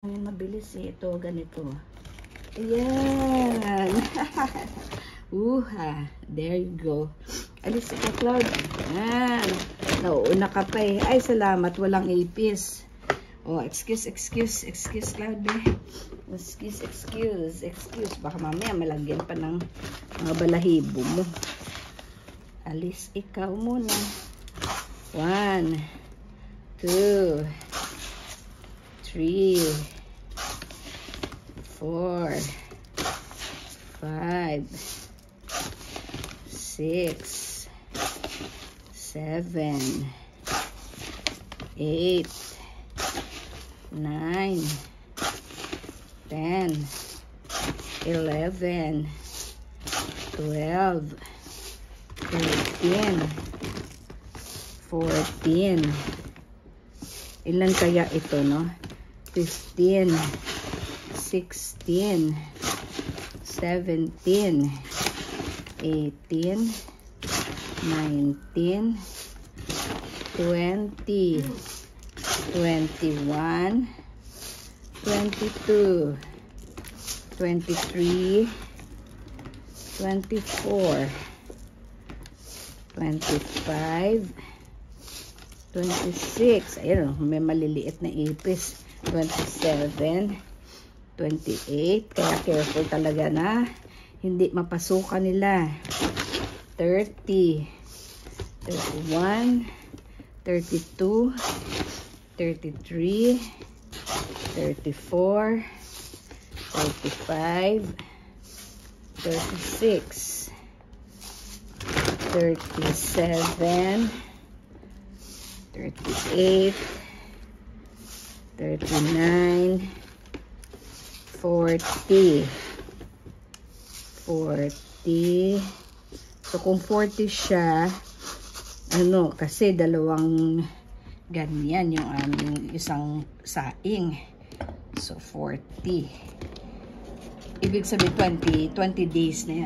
Mabilis eh. Ito, ganito. Ayan. There you go. Alis ka, Cloud. Ayan. Nauuna ka pa eh. Ay, salamat. Walang ipis. Oh, excuse, Cloud eh. Excuse. Baka mamaya malagyan pa ng mga balahibo mo. Alis ikaw muna. 1, 2, 3, 4, 5, 6, 7, 8, 9, 10, 11, 12, 13, 14. Ilan kaya ito, no? 15, 16, 17, 18, 19, 20, 21, 22, 23, 24, 25, 26. Ayun, may maliliit na ipis. 27, 28. Kaya careful talaga na hindi mapasukan nila. 30, 31, 32, 33, 34, 35, 36, 37, 38, 39, 40, 40. So, kung 40 siya, ano, kasi dalawang ganyan yung aming isang saing. So, 40. Ibig sabihin, 20 days na yan.